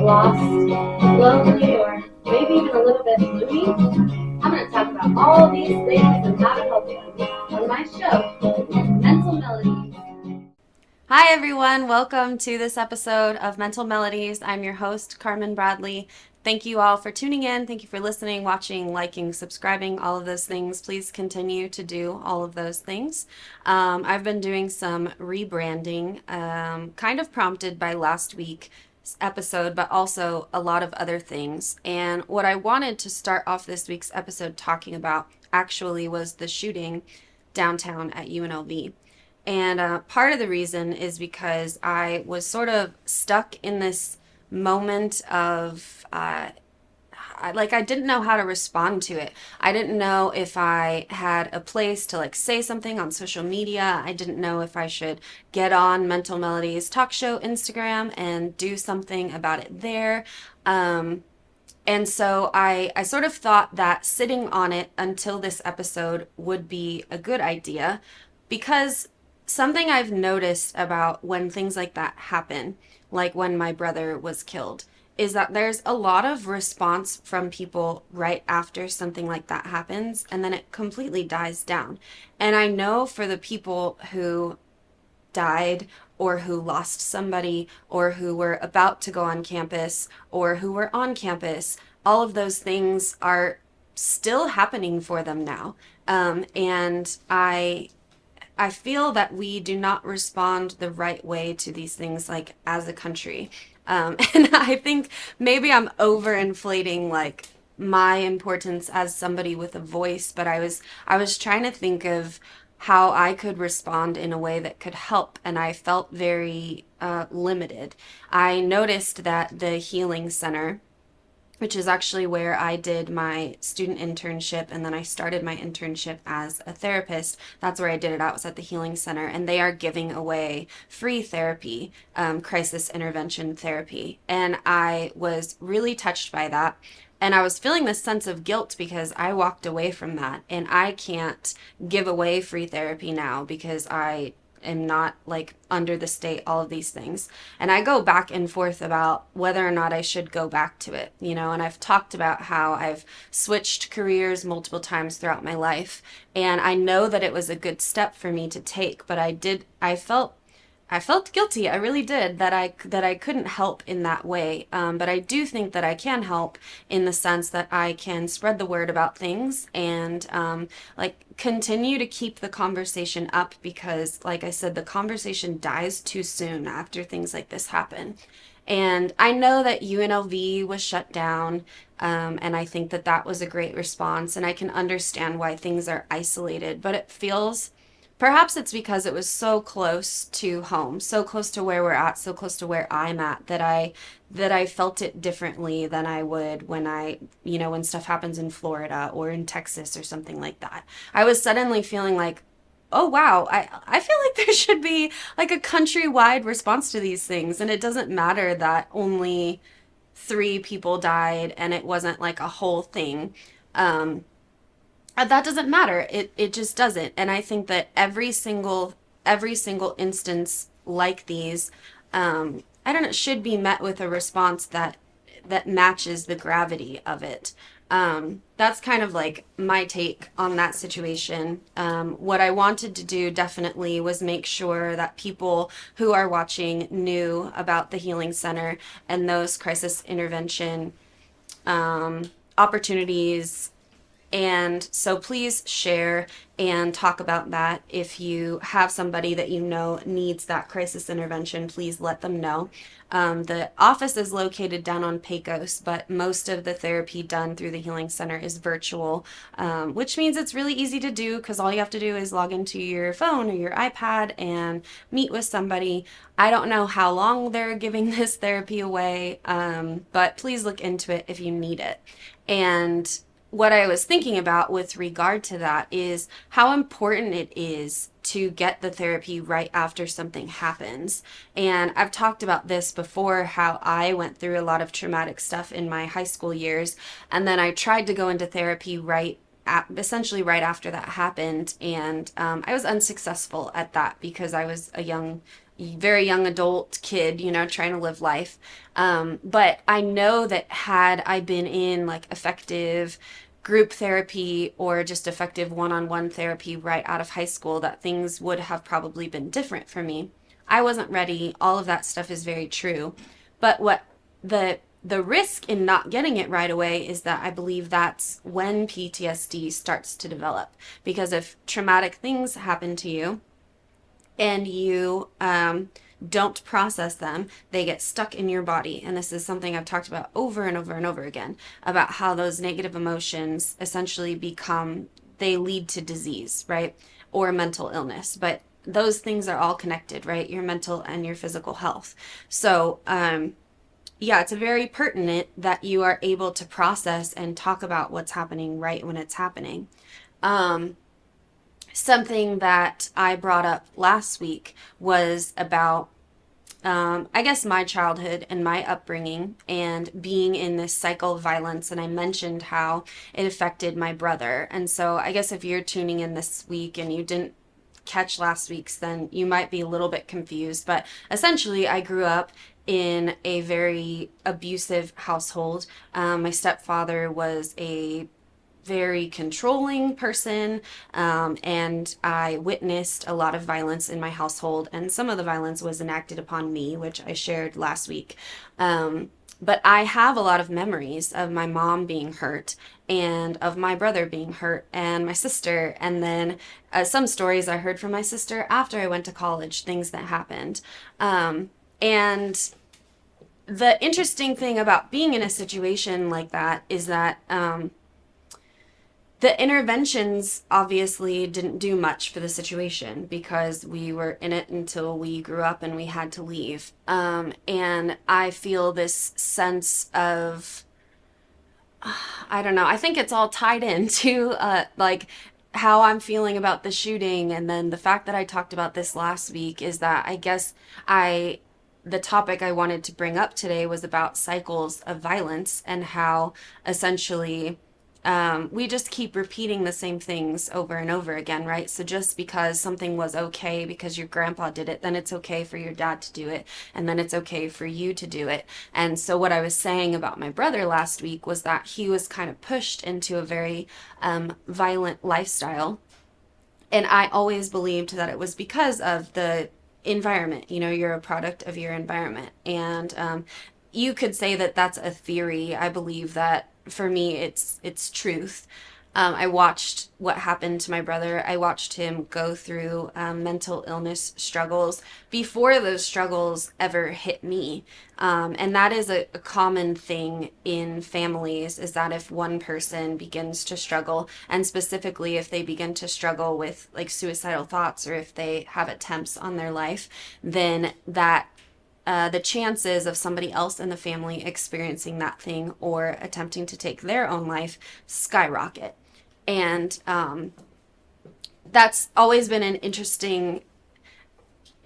lost, lonely, or maybe even a little bit moody, I'm going to talk about all these things and how to help them on my show, Mental Melodies. Hi, everyone. Welcome to this episode of Mental Melodies. I'm your host, Carmynn Bradley. Thank you all for tuning in. Thank you for listening, watching, liking, subscribing, all of those things. Please continue to do all of those things. I've been doing some rebranding, kind of prompted by last week's episode, but also a lot of other things. And what I wanted to start off this week's episode talking about actually was the shooting downtown at UNLV. And part of the reason is because I was sort of stuck in this moment of, I didn't know how to respond to it. I didn't know if I had a place to like say something on social media. I didn't know if I should get on Mental Melodies talk show Instagram and do something about it there. And so I sort of thought that sitting on it until this episode would be a good idea because something I've noticed about when things like that happen, like when my brother was killed, is that there's a lot of response from people right after something like that happens, and then it completely dies down. And I know for the people who died or who lost somebody or who were about to go on campus or who were on campus, all of those things are still happening for them now. And I feel that we do not respond the right way to these things, like as a country. And I think maybe I'm overinflating like my importance as somebody with a voice, but I was trying to think of how I could respond in a way that could help, and I felt very limited. I noticed that the Healing Center, which is actually where I did my student internship, and then I started my internship as a therapist. That's where I did it at, was at the Healing Center, and they are giving away free therapy, crisis intervention therapy. And I was really touched by that. And I was feeling this sense of guilt because I walked away from that, and I can't give away free therapy now because I am not like under the state, all of these things. And I go back and forth about whether or not I should go back to it, and I've talked about how I've switched careers multiple times throughout my life. And I know that it was a good step for me to take, but I felt guilty. I really did that I couldn't help in that way. But I do think that I can help in the sense that I can spread the word about things and like continue to keep the conversation up because, like I said, the conversation dies too soon after things like this happen. And I know that UNLV was shut down, and I think that that was a great response, and I can understand why things are isolated, but it feels. Perhaps it's because it was so close to home, so close to where we're at, so close to where I'm at that I felt it differently than I would when stuff happens in Florida or in Texas or something like that. I was suddenly feeling like, oh wow, I feel like there should be like a countrywide response to these things, and it doesn't matter that only three people died and it wasn't like a whole thing. Um, that doesn't matter. It just doesn't. And I think that every single instance like these, I don't know, should be met with a response that matches the gravity of it. That's kind of like my take on that situation. What I wanted to do definitely was make sure that people who are watching knew about the Healing Center and those crisis intervention opportunities, and so please share and talk about that. If you have somebody that you know needs that crisis intervention, please let them know. The office is located down on Pecos, but most of the therapy done through the Healing Center is virtual, which means it's really easy to do because all you have to do is log into your phone or your iPad and meet with somebody. I don't know how long they're giving this therapy away, but please look into it if you need it. And what I was thinking about with regard to that is how important it is to get the therapy right after something happens. And I've talked about this before, how I went through a lot of traumatic stuff in my high school years, and then I tried to go into therapy essentially right after that happened, and I was unsuccessful at that because I was a young very young adult kid, trying to live life. But I know that had I been in like effective group therapy or just effective one-on-one therapy right out of high school, that things would have probably been different for me. I wasn't ready. All of that stuff is very true. But what the risk in not getting it right away is that I believe that's when PTSD starts to develop. Because if traumatic things happen to you and you don't process them, they get stuck in your body. And this is something I've talked about over and over and over again, about how those negative emotions essentially they lead to disease, right? Or mental illness. But those things are all connected, right? Your mental and your physical health. So, yeah, it's very pertinent that you are able to process and talk about what's happening right when it's happening. Um, Something that I brought up last week was about, I guess, my childhood and my upbringing and being in this cycle of violence. And I mentioned how it affected my brother. And so I guess if you're tuning in this week and you didn't catch last week's, then you might be a little bit confused. But essentially, I grew up in a very abusive household. My stepfather was a very controlling person, and I witnessed a lot of violence in my household, and some of the violence was enacted upon me, which I shared last week. But I have a lot of memories of my mom being hurt and of my brother being hurt and my sister, and then some stories I heard from my sister after I went to college, things that happened. And the interesting thing about being in a situation like that is that the interventions obviously didn't do much for the situation because we were in it until we grew up and we had to leave. And I feel this sense of, I don't know, I think it's all tied into like how I'm feeling about the shooting. And then the fact that I talked about this last week is that I guess the topic I wanted to bring up today was about cycles of violence and how essentially we just keep repeating the same things over and over again, right? So just because something was okay because your grandpa did it, then it's okay for your dad to do it, and then it's okay for you to do it. And so what I was saying about my brother last week was that he was kind of pushed into a very violent lifestyle. And I always believed that it was because of the environment. You're a product of your environment. And you could say that that's a theory. I believe that for me, it's truth. I watched what happened to my brother. I watched him go through mental illness struggles before those struggles ever hit me. And that is a common thing in families, is that if one person begins to struggle, and specifically if they begin to struggle with like suicidal thoughts or if they have attempts on their life, then the chances of somebody else in the family experiencing that thing or attempting to take their own life skyrocket. And that's always been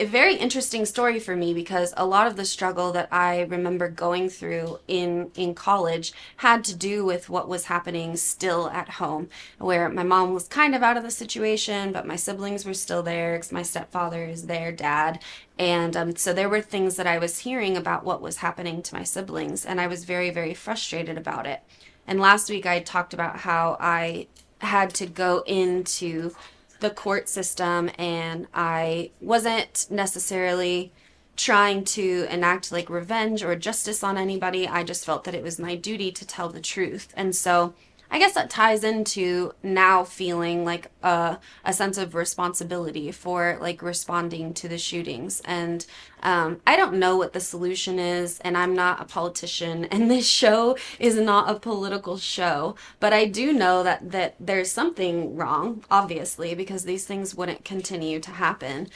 a very interesting story for me, because a lot of the struggle that I remember going through in college had to do with what was happening still at home, where my mom was kind of out of the situation, but my siblings were still there because my stepfather is their dad. And so there were things that I was hearing about what was happening to my siblings, and I was very, very frustrated about it. And last week I talked about how I had to go into the court system, and I wasn't necessarily trying to enact like revenge or justice on anybody. I just felt that it was my duty to tell the truth. And so I guess that ties into now feeling like a sense of responsibility for like responding to the shootings. And I don't know what the solution is, and I'm not a politician, and this show is not a political show. But I do know that there's something wrong, obviously, because these things wouldn't continue to happen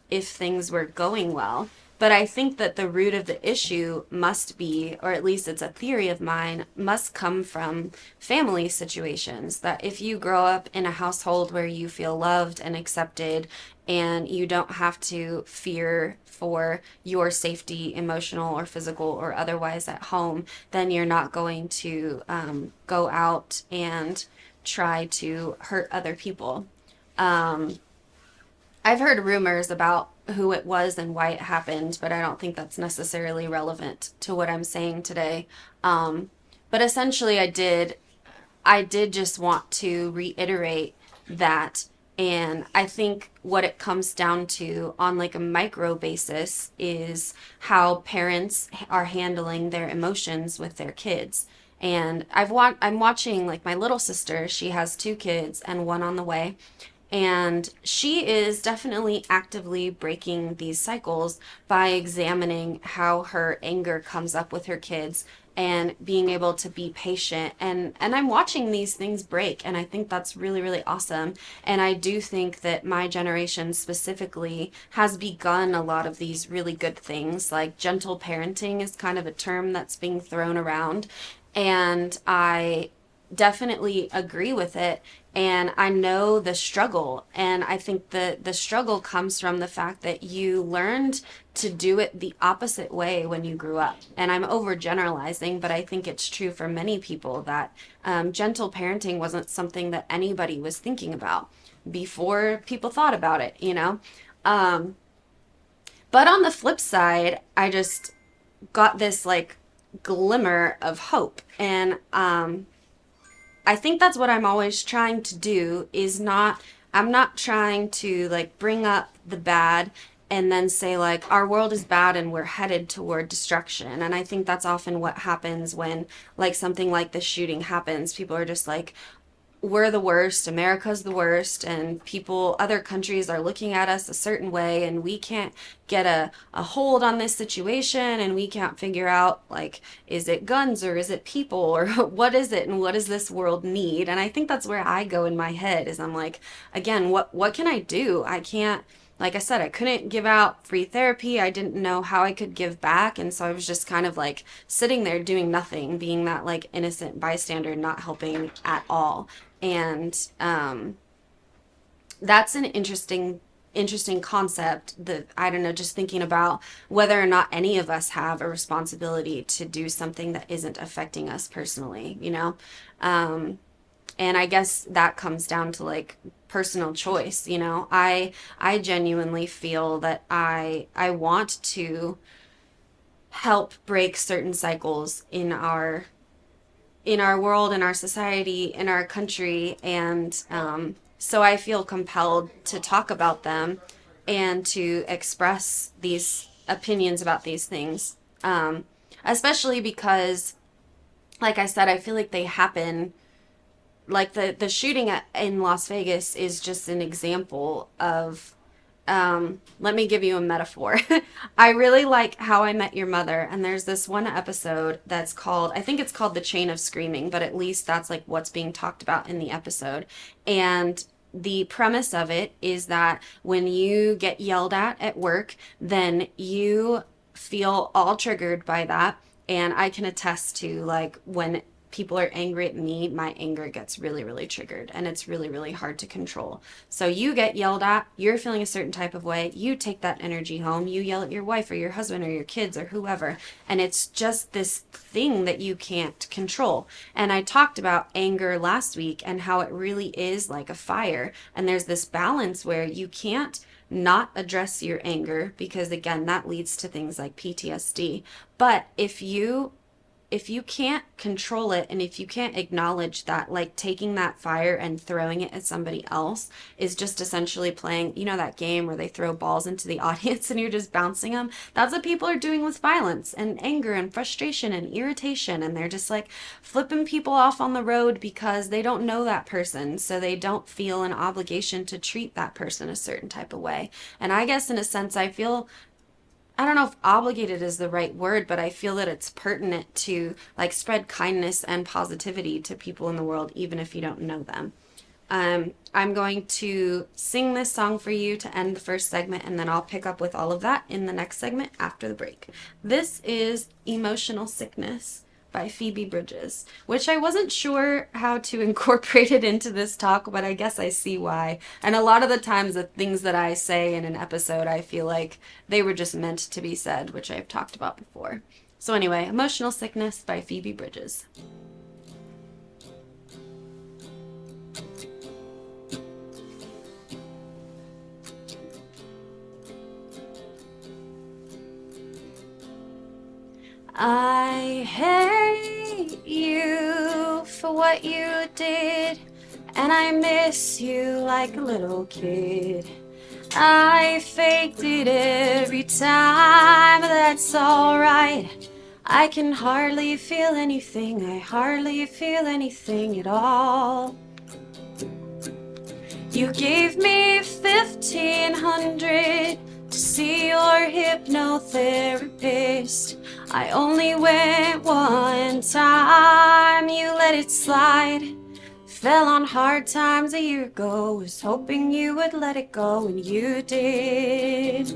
if things were going well. But I think that the root of the issue must be, or at least it's a theory of mine, must come from family situations. That if you grow up in a household where you feel loved and accepted, and you don't have to fear for your safety, emotional or physical or otherwise at home, then you're not going to go out and try to hurt other people. I've heard rumors about who it was and why it happened, but I don't think that's necessarily relevant to what I'm saying today. But essentially, I did just want to reiterate that. And I think what it comes down to on like a micro basis is how parents are handling their emotions with their kids. And I'm watching like my little sister, she has two kids and one on the way. And she is definitely actively breaking these cycles by examining how her anger comes up with her kids and being able to be patient. And I'm watching these things break, and I think that's really, really awesome. And I do think that my generation specifically has begun a lot of these really good things. Like gentle parenting is kind of a term that's being thrown around. And I definitely agree with it, and I know the struggle, and I think the struggle comes from the fact that you learned to do it the opposite way when you grew up. And I'm overgeneralizing, but I think it's true for many people that gentle parenting wasn't something that anybody was thinking about before people thought about it, you know. But on the flip side, I just got this like glimmer of hope. And I think that's what I'm always trying to do is not, I'm not trying to like bring up the bad and then say like our world is bad and we're headed toward destruction. And I think that's often what happens when like something like this shooting happens. People are just like, we're the worst, America's the worst, and other countries are looking at us a certain way, and we can't get a hold on this situation, and we can't figure out, like, is it guns or is it people, or what is it, and what does this world need? And I think that's where I go in my head, is I'm like, again, what can I do? I can't, like I said, I couldn't give out free therapy. I didn't know how I could give back. And so I was just kind of like sitting there doing nothing, being that like innocent bystander, not helping at all. And that's an interesting concept that I don't know, just thinking about whether or not any of us have a responsibility to do something that isn't affecting us personally, you know? And I guess that comes down to like personal choice, you know. I genuinely feel that I want to help break certain cycles in our world, in our society, in our country, and so I feel compelled to talk about them and to express these opinions about these things, especially because, like I said, I feel like they happen. Like the shooting in Las Vegas is just an example of let me give you a metaphor. I really like How I Met Your Mother, and there's this one episode that's called, I think it's called The Chain of Screaming, but at least that's like what's being talked about in the episode. And the premise of it is that when you get yelled at work, then you feel all triggered by that. And I can attest to like when people are angry at me, my anger gets really, really triggered, and it's really, really hard to control. So you get yelled at, you're feeling a certain type of way, you take that energy home, you yell at your wife or your husband or your kids or whoever, and it's just this thing that you can't control. And I talked about anger last week and how it really is like a fire, and there's this balance where you can't not address your anger, because again, that leads to things like PTSD. But if you can't control it, and if you can't acknowledge that, like taking that fire and throwing it at somebody else is just essentially playing, you know, that game where they throw balls into the audience and you're just bouncing them. That's what people are doing with violence and anger and frustration and irritation. And they're just like flipping people off on the road because they don't know that person. So they don't feel an obligation to treat that person a certain type of way. And I guess in a sense, I don't know if obligated is the right word, but I feel that it's pertinent to like spread kindness and positivity to people in the world, even if you don't know them. I'm going to sing this song for you to end the first segment, and then I'll pick up with all of that in the next segment after the break. This is Emotional Sickness by Phoebe Bridges, which I wasn't sure how to incorporate it into this talk, but I guess I see why. And a lot of the times the things that I say in an episode, I feel like they were just meant to be said, which I've talked about before. So anyway, Emotional Sickness by Phoebe Bridges. I hate you for what you did, and I miss you like a little kid. I faked it every time, that's alright. I can hardly feel anything, I hardly feel anything at all. You gave me 1,500 to see your hypnotherapist. I only went one time, you let it slide. Fell on hard times a year ago, was hoping you would let it go, and you did.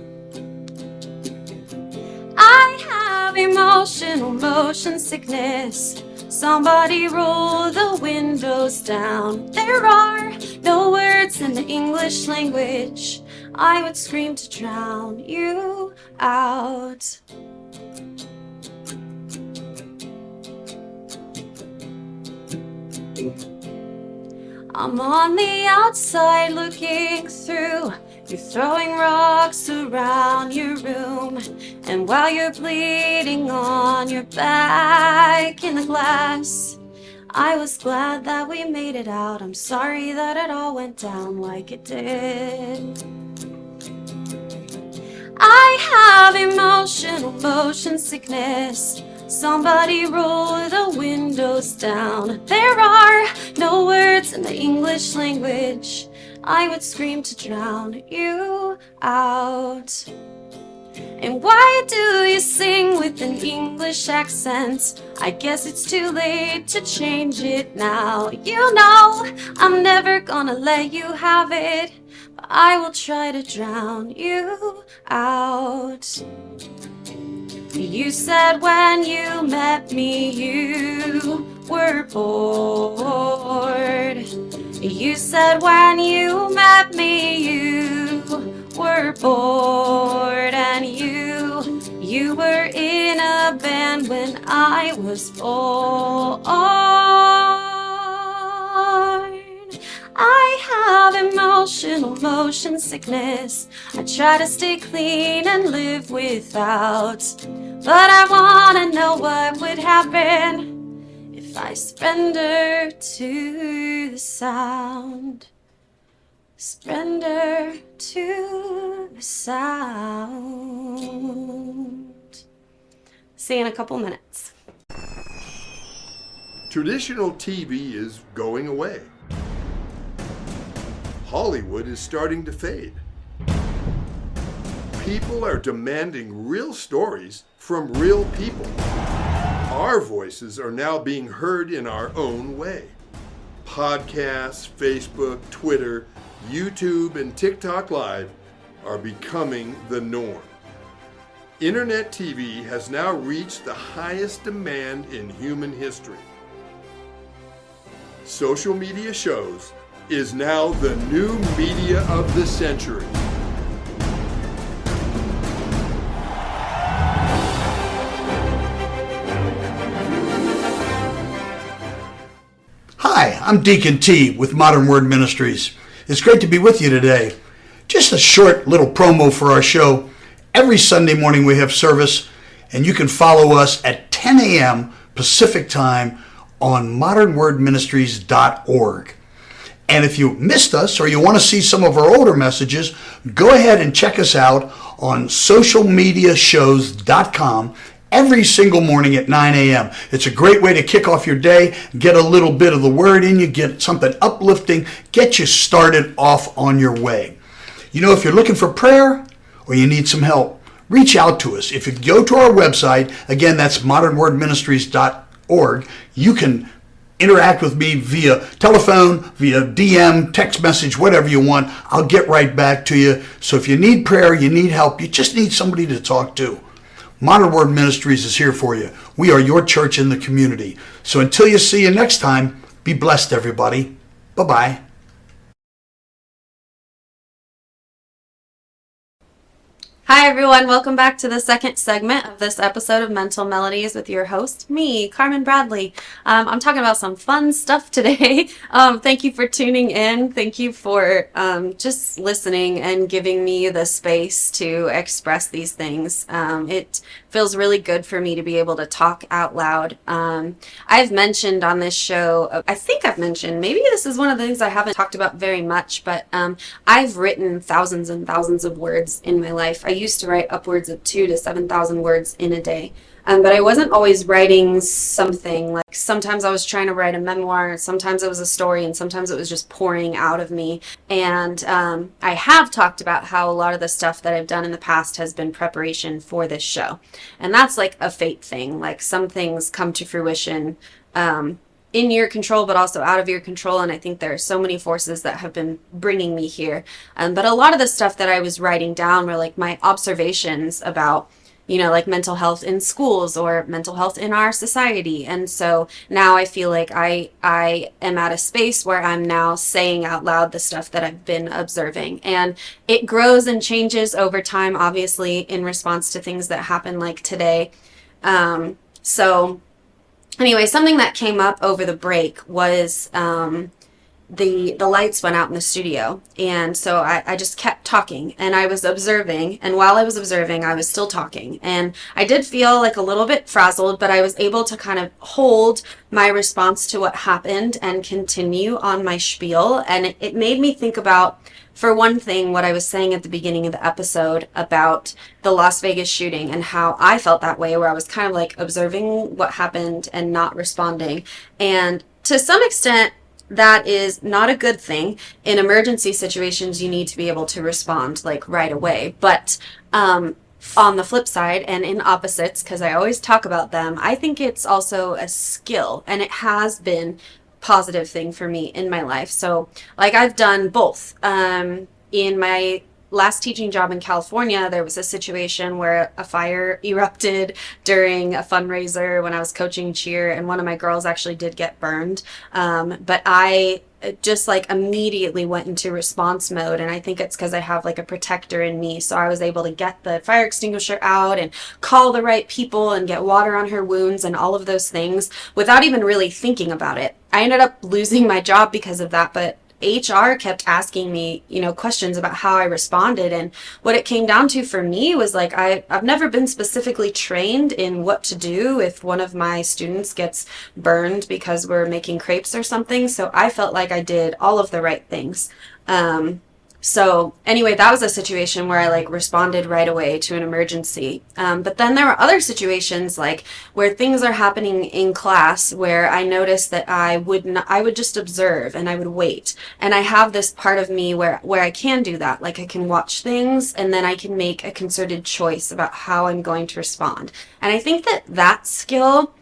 I have emotional motion sickness. Somebody roll the windows down. There are no words in the English language. I would scream to drown you out. I'm on the outside looking through. You're throwing rocks around your room, and while you're bleeding on your back in the glass, I was glad that we made it out. I'm sorry that it all went down like it did. I have emotional motion sickness. Somebody roll the windows down. There are no words in the English language. I would scream to drown you out. And why do you sing with an English accent? I guess it's too late to change it now. You know I'm never gonna let you have it, but I will try to drown you out. You said when you met me you were bored. You said when you met me you were bored, and you were in a band when I was born. I have emotional motion sickness. I try to stay clean and live without, but I wanna know what would happen if I surrender to the sound. Surrender to the sound. See you in a couple minutes. Traditional TV is going away. Hollywood is starting to fade. People are demanding real stories from real people. Our voices are now being heard in our own way. Podcasts, Facebook, Twitter, YouTube, and TikTok Live are becoming the norm. Internet TV has now reached the highest demand in human history. Social media shows is now the new media of the century. Hi, I'm Deacon T with Modern Word Ministries. It's great to be with you today. Just a short little promo for our show. Every Sunday morning we have service, and you can follow us at 10 a.m. Pacific Time on modernwordministries.org. And if you missed us or you want to see some of our older messages, go ahead and check us out on socialmediashows.com every single morning at 9 a.m. It's a great way to kick off your day, get a little bit of the word in you, get something uplifting, get you started off on your way. You know, if you're looking for prayer or you need some help, reach out to us. If you go to our website, again, that's modernwordministries.org, you can interact with me via telephone, via DM, text message, whatever you want. I'll get right back to you. So if you need prayer, you need help, you just need somebody to talk to, Modern Word Ministries is here for you. We are your church in the community. So until you see you next time, be blessed, everybody. Bye-bye. Hi everyone, welcome back to the second segment of this episode of Mental Melodies with your host, me, Carmynn Bradley. I'm talking about some fun stuff today. Thank you for tuning in. Thank you for just listening and giving me the space to express these things. It feels really good for me to be able to talk out loud. I've mentioned on this show, I think I've mentioned, maybe this is one of the things I haven't talked about very much, but I've written thousands and thousands of words in my life. I used to write upwards of 2,000 to 7,000 words in a day. But I wasn't always writing something. Like sometimes I was trying to write a memoir, sometimes it was a story, and sometimes it was just pouring out of me. And I have talked about how a lot of the stuff that I've done in the past has been preparation for this show. And that's like a fate thing. Like some things come to fruition in your control, but also out of your control. And I think there are so many forces that have been bringing me here. But a lot of the stuff that I was writing down were like my observations about, you know, like mental health in schools or mental health in our society. And so now I feel like I am at a space where I'm now saying out loud the stuff that I've been observing. And it grows and changes over time, obviously, in response to things that happen like today. So anyway, something that came up over the break was the lights went out in the studio, and so I just kept talking, and I was observing, and while I was observing I was still talking, and I did feel like a little bit frazzled, but I was able to kind of hold my response to what happened and continue on my spiel. And it made me think about, for one thing, what I was saying at the beginning of the episode about the Las Vegas shooting and how I felt that way, where I was kind of like observing what happened and not responding. And to some extent, that is not a good thing. In emergency situations, you need to be able to respond like right away. But on the flip side, and in opposites, because I always talk about them, I think it's also a skill, and it has been a positive thing for me in my life. So like I've done both. In my last teaching job in California, there was a situation where a fire erupted during a fundraiser when I was coaching cheer, and one of my girls actually did get burned. But I just like immediately went into response mode, and I think it's because I have like a protector in me. So I was able to get the fire extinguisher out and call the right people and get water on her wounds and all of those things without even really thinking about it. I ended up losing my job because of that, but HR kept asking me, you know, questions about how I responded. And what it came down to for me was like, I've never been specifically trained in what to do if one of my students gets burned because we're making crepes or something. So I felt like I did all of the right things. So anyway, that was a situation where I like responded right away to an emergency. But then there were other situations like where things are happening in class where I noticed that I would just observe and I would wait. And I have this part of me where I can do that. Like I can watch things and then I can make a concerted choice about how I'm going to respond. And I think that skill,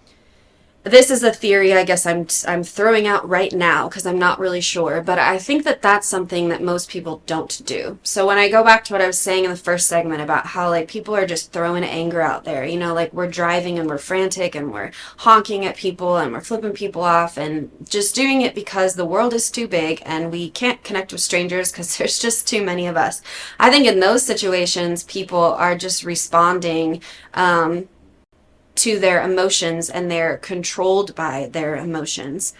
this is a theory I guess I'm throwing out right now because I'm not really sure, but I think that that's something that most people don't do. So when I go back to what I was saying in the first segment about how like people are just throwing anger out there, you know, like we're driving and we're frantic and we're honking at people and we're flipping people off and just doing it because the world is too big and we can't connect with strangers because there's just too many of us. I think in those situations people are just responding to their emotions, and they're controlled by their emotions.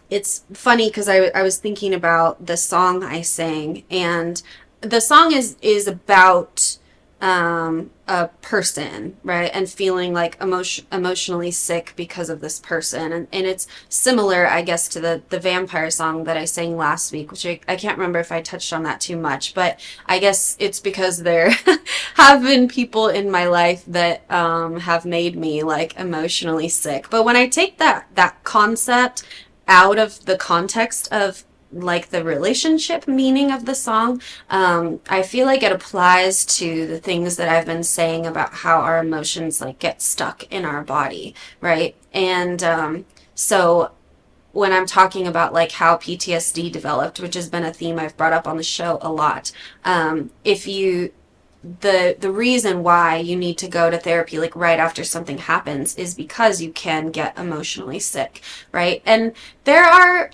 It's funny because I was thinking about the song I sang, and the song is about a person, right, and feeling like emotionally sick because of this person, and it's similar, I guess, to the vampire song that I sang last week, which I can't remember if I touched on that too much, but I guess it's because there have been people in my life that have made me like emotionally sick. But when I take that concept out of the context of like the relationship meaning of the song, I feel like it applies to the things that I've been saying about how our emotions like get stuck in our body, right? And so when I'm talking about like how PTSD developed, which has been a theme I've brought up on the show a lot, the reason why you need to go to therapy like right after something happens is because you can get emotionally sick, right? And there are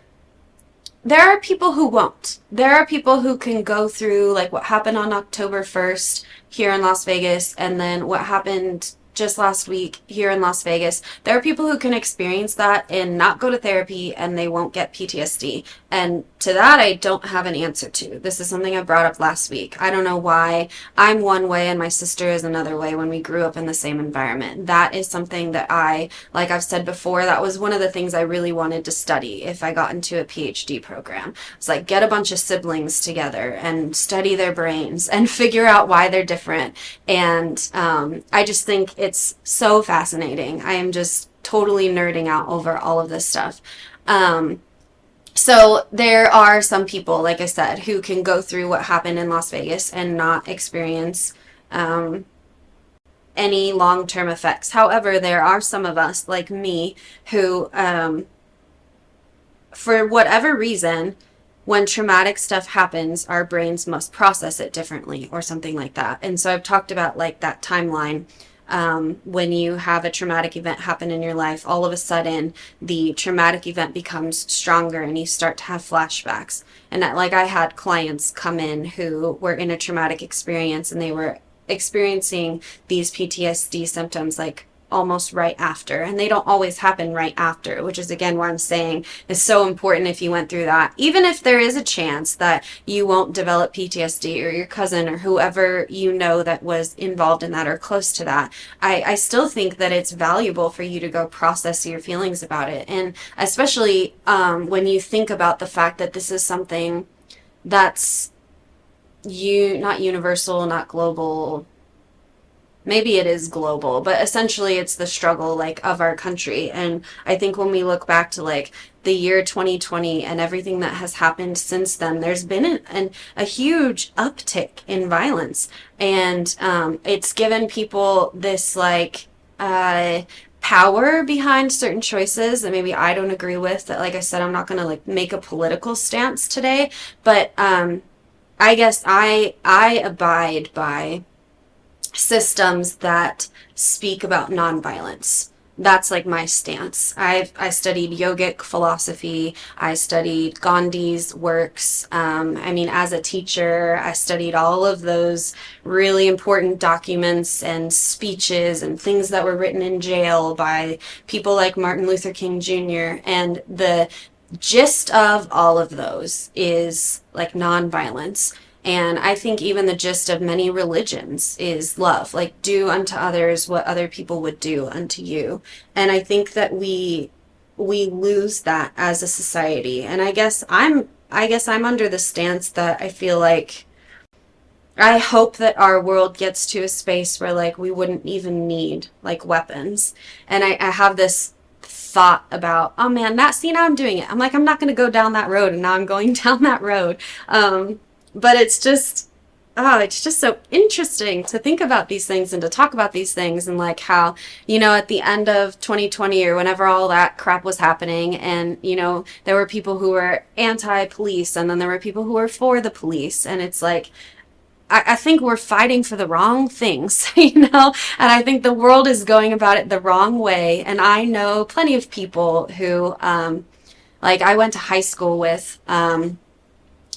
people who won't. There are people who can go through like what happened on October 1st here in Las Vegas, and then what happened just last week here in Las Vegas, there are people who can experience that and not go to therapy and they won't get PTSD. And to that, I don't have an answer to. This is something I brought up last week. I don't know why I'm one way and my sister is another way when we grew up in the same environment. That is something that like I've said before, that was one of the things I really wanted to study if I got into a PhD program. It's like get a bunch of siblings together and study their brains and figure out why they're different. And I just think it's so fascinating. I am just totally nerding out over all of this stuff. So there are some people, like I said, who can go through what happened in Las Vegas and not experience any long-term effects. However, there are some of us, like me, who, for whatever reason, when traumatic stuff happens, our brains must process it differently or something like that. And so I've talked about like that timeline. When you have a traumatic event happen in your life, all of a sudden the traumatic event becomes stronger and you start to have flashbacks. And that, like I had clients come in who were in a traumatic experience and they were experiencing these PTSD symptoms like almost right after, and they don't always happen right after, which is again what I'm saying is so important. If you went through that, even if there is a chance that you won't develop PTSD, or your cousin or whoever you know that was involved in that or close to that, I still think that it's valuable for you to go process your feelings about it. And especially when you think about the fact that this is something that's not universal, not global. Maybe it is global, but essentially it's the struggle like of our country. And I think when we look back to like the year 2020 and everything that has happened since then, there's been a huge uptick in violence. And it's given people this like power behind certain choices that maybe I don't agree with. That, like I said, I'm not going to like make a political stance today, but I guess I abide by systems that speak about nonviolence. That's like my stance. I studied yogic philosophy. I studied Gandhi's works. I mean, as a teacher, I studied all of those really important documents and speeches and things that were written in jail by people like Martin Luther King Jr. And the gist of all of those is like nonviolence. And I think even the gist of many religions is love, like do unto others what other people would do unto you. And I think that we lose that as a society. And I guess I'm under the stance that I feel like I hope that our world gets to a space where like we wouldn't even need like weapons. And I have this thought about, oh man, now I'm doing it. I'm like, I'm not going to go down that road, and now I'm going down that road. But it's just so interesting to think about these things and to talk about these things, and like how, you know, at the end of 2020 or whenever all that crap was happening, and, you know, there were people who were anti-police and then there were people who were for the police. And it's like, I think we're fighting for the wrong things, you know, and I think the world is going about it the wrong way. And I know plenty of people who, like I went to high school with,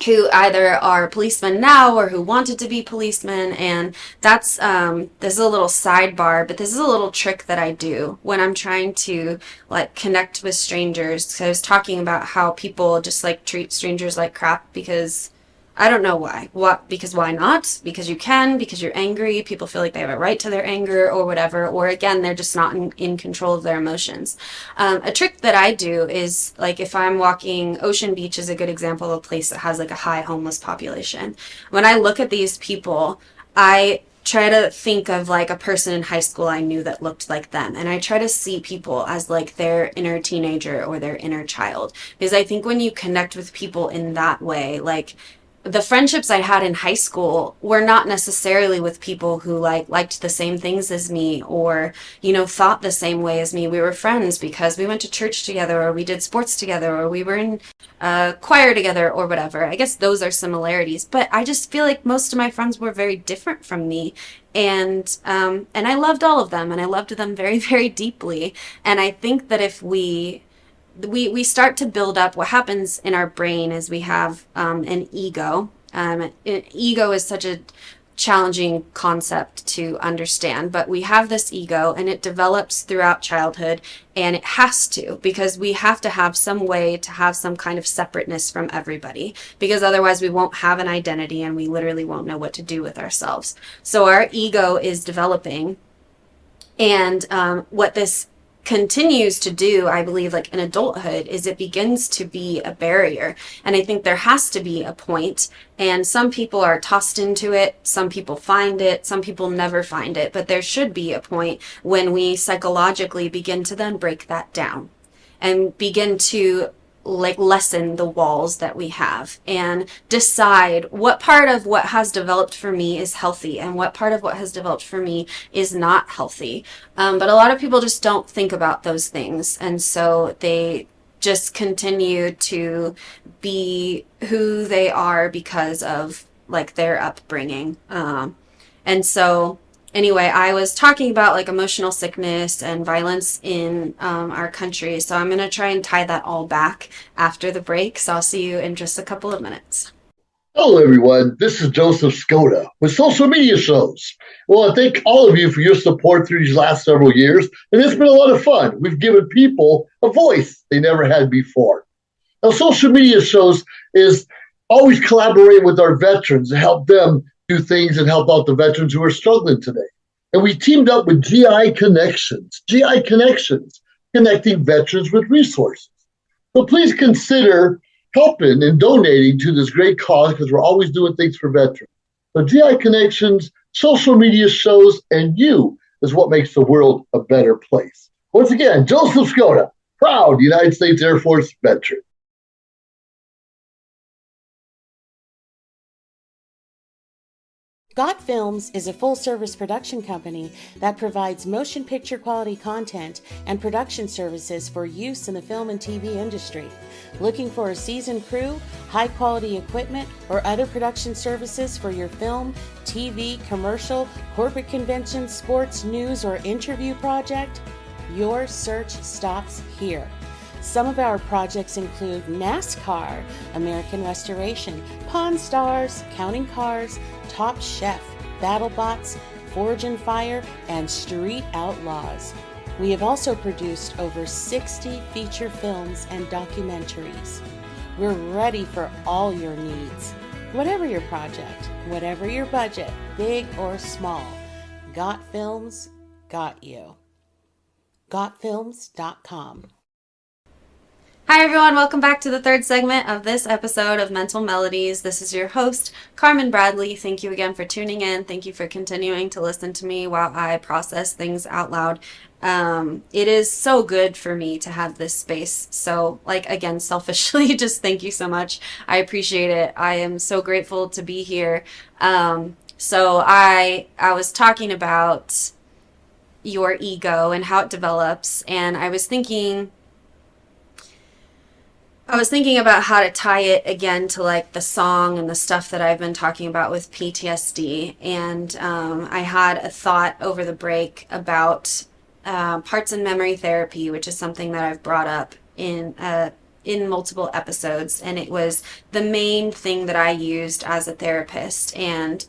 who either are policemen now or who wanted to be policemen. And that's this is a little sidebar, but this is a little trick that I do when I'm trying to like connect with strangers. So I was talking about how people just like treat strangers like crap because I don't know why. Because why not? Because you can, because you're angry. People feel like they have a right to their anger or whatever. Or again, they're just not in control of their emotions. A trick that I do is like if I'm walking, Ocean Beach is a good example of a place that has like a high homeless population. When I look at these people, I try to think of like a person in high school I knew that looked like them. And I try to see people as like their inner teenager or their inner child. Because I think when you connect with people in that way, like the friendships I had in high school were not necessarily with people who liked the same things as me or, you know, thought the same way as me. We were friends because we went to church together or we did sports together or we were in choir together or whatever. I guess those are similarities, but I just feel like most of my friends were very different from me. And I loved all of them, and I loved them very, very deeply. And I think that if we start to build up, what happens in our brain is we have an ego. Ego is such a challenging concept to understand, but we have this ego and it develops throughout childhood, and it has to, because we have to have some way to have some kind of separateness from everybody, because otherwise we won't have an identity and we literally won't know what to do with ourselves. So our ego is developing, and what this continues to do, I believe, like in adulthood, is it begins to be a barrier. And I think there has to be a point, and some people are tossed into it, some people find it, some people never find it, but there should be a point when we psychologically begin to then break that down and begin to like lessen the walls that we have and decide what part of what has developed for me is healthy and what part of what has developed for me is not healthy. But a lot of people just don't think about those things, and so they just continue to be who they are because of like their upbringing. And so anyway, I was talking about like emotional sickness and violence in our country. So I'm going to try and tie that all back after the break. So I'll see you in just a couple of minutes. Hello, everyone. This is Joseph Skoda with Social Media Shows. Well, I thank all of you for your support through these last several years, and it's been a lot of fun. We've given people a voice they never had before. Now, Social Media Shows is always collaborating with our veterans to help them do things and help out the veterans who are struggling today. And we teamed up with GI Connections, connecting veterans with resources. So please consider helping and donating to this great cause, because we're always doing things for veterans. So GI Connections, Social Media Shows, and you is what makes the world a better place. Once again, Joseph Skoda, proud United States Air Force veteran. Got Films is a full-service production company that provides motion picture quality content and production services for use in the film and TV industry. Looking for a seasoned crew, high-quality equipment, or other production services for your film, TV, commercial, corporate convention, sports, news, or interview project? Your search stops here. Some of our projects include NASCAR, American Restoration, Pawn Stars, Counting Cars, Top Chef, BattleBots, Forge and Fire, and Street Outlaws. We have also produced over 60 feature films and documentaries. We're ready for all your needs. Whatever your project, whatever your budget, big or small, Got Films got you. GotFilms.com. Hi everyone, welcome back to the third segment of this episode of Mental Melodies. This is your host, Carmynn Bradley. Thank you again for tuning in. Thank you for continuing to listen to me while I process things out loud. It is so good for me to have this space. So, like, again, selfishly, just thank you so much. I appreciate it. I am so grateful to be here. So I was talking about your ego and how it develops, and I was thinking about how to tie it again to like the song and the stuff that I've been talking about with PTSD. And I had a thought over the break about parts and memory therapy, which is something that I've brought up in multiple episodes. And it was the main thing that I used as a therapist. And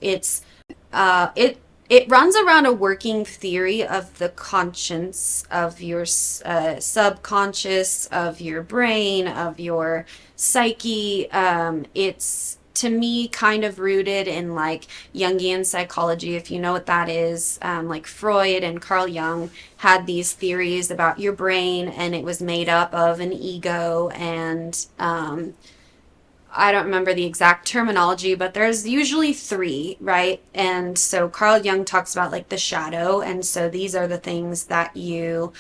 it runs around a working theory of the conscience, of your subconscious, of your brain, of your psyche. It's, to me, kind of rooted in like Jungian psychology, if you know what that is. Like Freud and Carl Jung had these theories about your brain, and it was made up of an ego and I don't remember the exact terminology, but there's usually three, right? And so Carl Jung talks about like the shadow. And so these are the things that you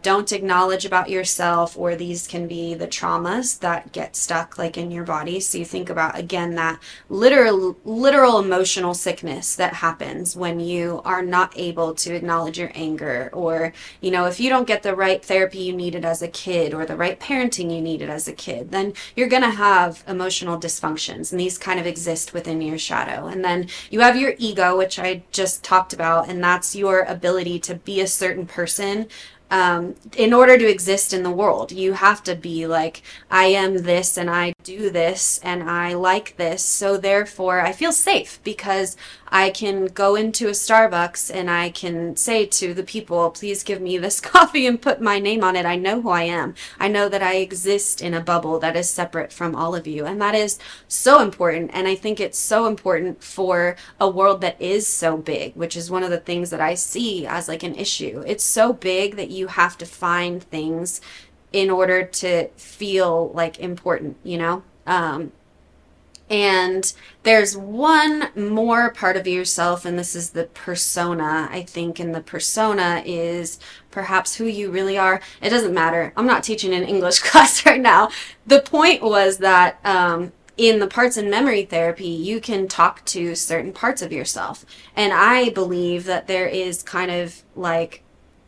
don't acknowledge about yourself, or these can be the traumas that get stuck like in your body. So you think about, again, that literal emotional sickness that happens when you are not able to acknowledge your anger, or, you know, if you don't get the right therapy you needed as a kid or the right parenting you needed as a kid, then you're going to have emotional dysfunctions, and these kind of exist within your shadow. And then you have your ego, which I just talked about, and that's your ability to be a certain person in order to exist in the world. You have to be like, I am this and I do this and I like this, so therefore I feel safe because I can go into a Starbucks and I can say to the people, please give me this coffee and put my name on it. I know who I am. I know that I exist in a bubble that is separate from all of you. And that is so important. And I think it's so important for a world that is so big, which is one of the things that I see as like an issue. It's so big that you have to find things in order to feel like important, you know? And there's one more part of yourself, and this is the persona, I think, and the persona is perhaps who you really are. It doesn't matter. I'm not teaching an English class right now. The point was that in the parts and memory therapy, you can talk to certain parts of yourself. And I believe that there is kind of like,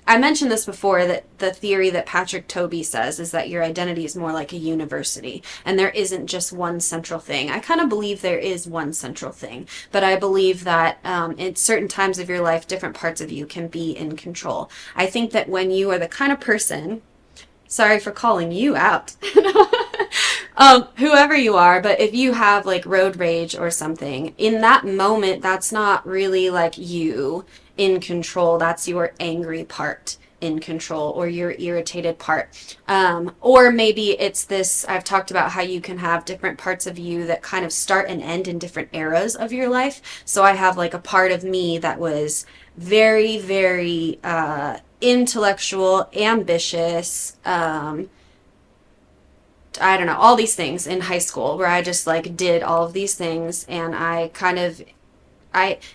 I mentioned this before, that the theory that Patrick Toby says is that your identity is more like a university and there isn't just one central thing. I kind of believe there is one central thing, but I believe that in certain times of your life, different parts of you can be in control. I think that when you are the kind of person, sorry for calling you out, whoever you are, but if you have like road rage or something, in that moment, that's not really like you in control. That's your angry part in control, or your irritated part. Or maybe it's this, I've talked about how you can have different parts of you that kind of start and end in different eras of your life. So I have like a part of me that was very, very intellectual, ambitious, I don't know, all these things in high school where I just like did all of these things, and I kind of,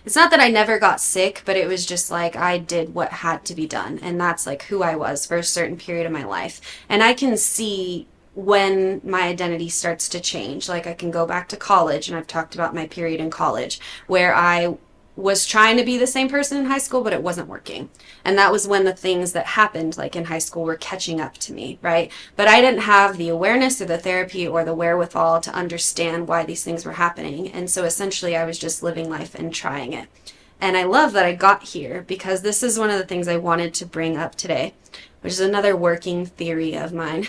it's not that I never got sick, but it was just like I did what had to be done, and that's like who I was for a certain period of my life. And I can see when my identity starts to change. Like I can go back to college, and I've talked about my period in college where I was trying to be the same person in high school, but it wasn't working. And that was when the things that happened like in high school were catching up to me, right? But I didn't have the awareness or the therapy or the wherewithal to understand why these things were happening. And so essentially I was just living life and trying it. And I love that I got here, because this is one of the things I wanted to bring up today, which is another working theory of mine.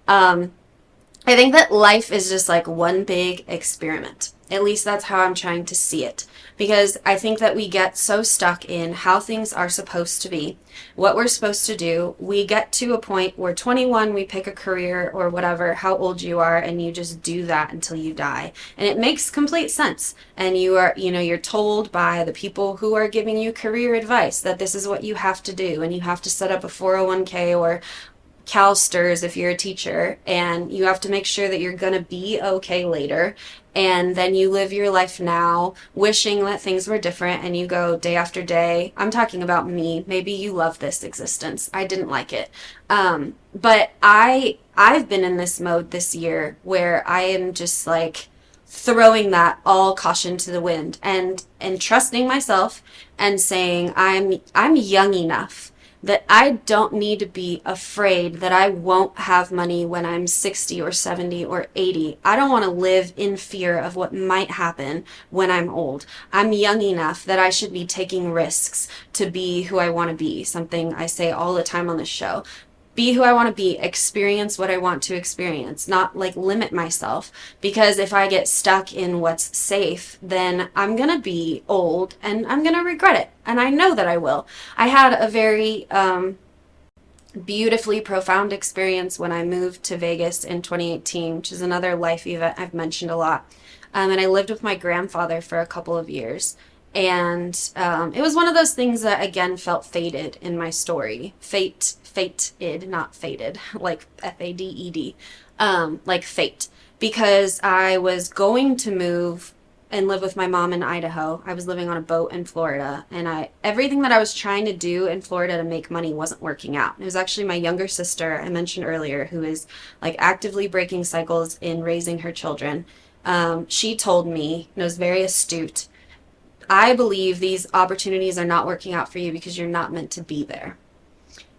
I think that life is just like one big experiment. At least that's how I'm trying to see it. Because I think that we get so stuck in how things are supposed to be, what we're supposed to do. We get to a point where 21, we pick a career or whatever, how old you are, and you just do that until you die. And it makes complete sense. And you are, you know, you're told by the people who are giving you career advice that this is what you have to do, and you have to set up a 401k or CalSTRS if you're a teacher, and you have to make sure that you're going to be okay later. And then you live your life now wishing that things were different, and you go day after day. I'm talking about me. Maybe you love this existence. I didn't like it. But I've been in this mode this year where I am just like throwing that all caution to the wind and trusting myself and saying I'm young enough that I don't need to be afraid that I won't have money when I'm 60 or 70 or 80. I don't want to live in fear of what might happen when I'm old. I'm young enough that I should be taking risks to be who I want to be, something I say all the time on the show. Be who I want to be, experience what I want to experience, not like limit myself. Because if I get stuck in what's safe, then I'm going to be old and I'm going to regret it. And I know that I will. I had a very beautifully profound experience when I moved to Vegas in 2018, which is another life event I've mentioned a lot. And I lived with my grandfather for a couple of years. And it was one of those things that, again, felt fated in my story. Fated, not fated, like F-A-D-E-D, like fate. Because I was going to move and live with my mom in Idaho. I was living on a boat in Florida. And everything that I was trying to do in Florida to make money wasn't working out. It was actually my younger sister, I mentioned earlier, who is like actively breaking cycles in raising her children. She told me, and it was very astute, I believe these opportunities are not working out for you because you're not meant to be there.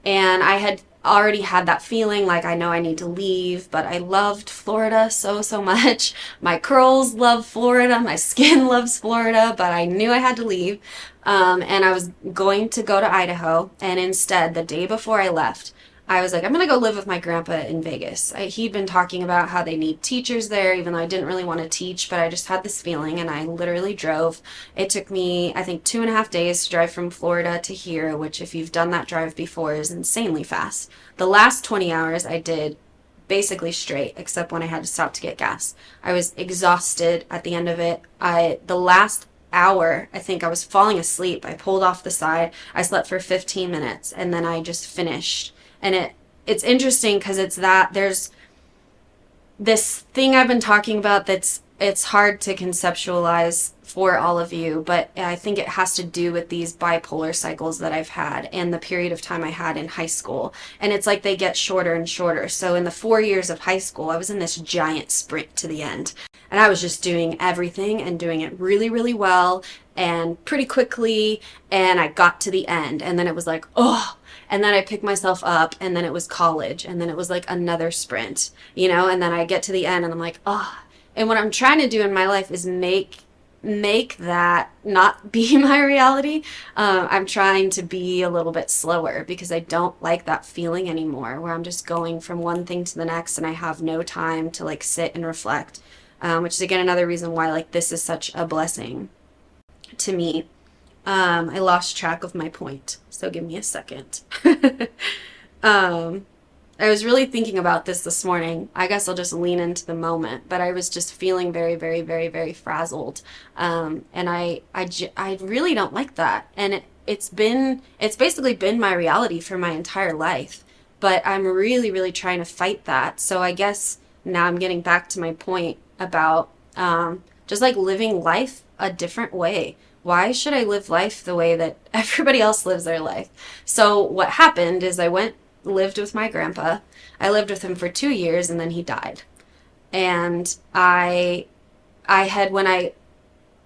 And I had already had that feeling like I know I need to leave, but I loved Florida so much. My curls love Florida, my skin loves Florida, but I knew I had to leave. And I was going to go to Idaho, and instead, the day before I left, I was like, I'm going to go live with my grandpa in Vegas. He'd been talking about how they need teachers there, even though I didn't really want to teach, but I just had this feeling, and I literally drove. It took me, I think, 2.5 days to drive from Florida to here, which if you've done that drive before is insanely fast. The last 20 hours I did basically straight, except when I had to stop to get gas. I was exhausted at the end of it. The last hour, I think I was falling asleep. I pulled off the side. I slept for 15 minutes, and then I just finished. And it's interesting because there's this thing I've been talking about it's hard to conceptualize for all of you, but I think it has to do with these bipolar cycles that I've had and the period of time I had in high school. And it's like they get shorter and shorter. So in the 4 years of high school, I was in this giant sprint to the end. And I was just doing everything and doing it really, really well and pretty quickly. And I got to the end, and then it was like, oh. And then I picked myself up, and then it was college, and then it was like another sprint, and then I get to the end and I'm like, oh. And what I'm trying to do in my life is make that not be my reality. I'm trying to be a little bit slower because I don't like that feeling anymore where I'm just going from one thing to the next and I have no time to like sit and reflect, which is again another reason why like this is such a blessing to me. I lost track of my point, so give me a second. I was really thinking about this morning. I guess I'll just lean into the moment, but I was just feeling very, very, very, very frazzled. And I really don't like that. And it's basically been my reality for my entire life, but I'm really, really trying to fight that. So I guess now I'm getting back to my point about, just like living life a different way. Why should I live life the way that everybody else lives their life? So what happened is I lived with my grandpa. I lived with him for 2 years and then he died. And when I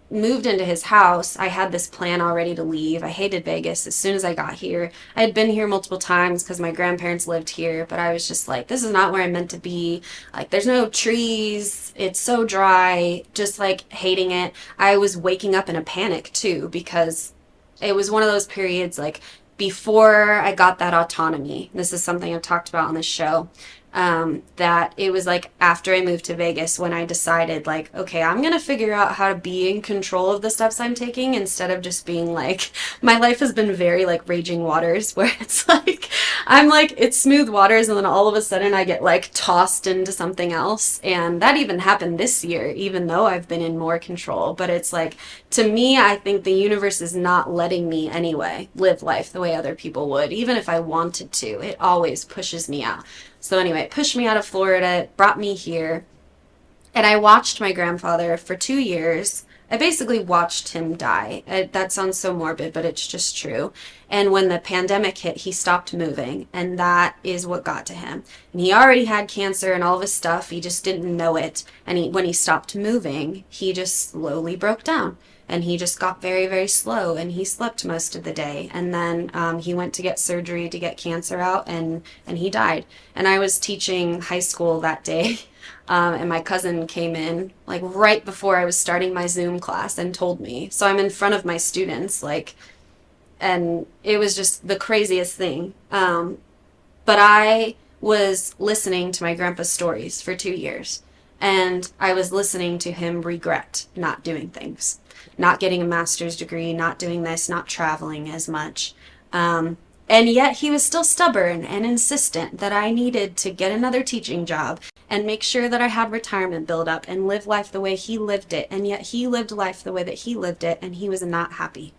moved into his house, I had this plan already to leave. I hated Vegas as soon as I got here. I had been here multiple times because my grandparents lived here, but I was just like, this is not where I'm meant to be. Like, there's no trees. It's so dry. Just like hating it. I was waking up in a panic too because it was one of those periods like before I got that autonomy. This is something I've talked about on this show. That it was like after I moved to Vegas when I decided like, okay, I'm going to figure out how to be in control of the steps I'm taking instead of just being like, my life has been very like raging waters where it's like, I'm like, it's smooth waters and then all of a sudden I get like tossed into something else. And that even happened this year, even though I've been in more control. But it's like, to me, I think the universe is not letting me anyway live life the way other people would. Even if I wanted to, it always pushes me out. So anyway, it pushed me out of Florida, it brought me here, and I watched my grandfather for 2 years. I basically watched him die. That sounds so morbid, but it's just true. And when the pandemic hit, he stopped moving, and that is what got to him. And he already had cancer and all of his stuff, he just didn't know it. And when he stopped moving, he just slowly broke down. And he just got very, very slow, and he slept most of the day. And then he went to get surgery to get cancer out, and he died. And I was teaching high school that day, and my cousin came in, like, right before I was starting my Zoom class and told me. So I'm in front of my students, like, and it was just the craziest thing. But I was listening to my grandpa's stories for 2 years, and I was listening to him regret not doing things. Not getting a master's degree, not doing this, not traveling as much. And yet he was still stubborn and insistent that I needed to get another teaching job and make sure that I had retirement build up and live life the way he lived it. And yet he lived life the way that he lived it, and he was not happy.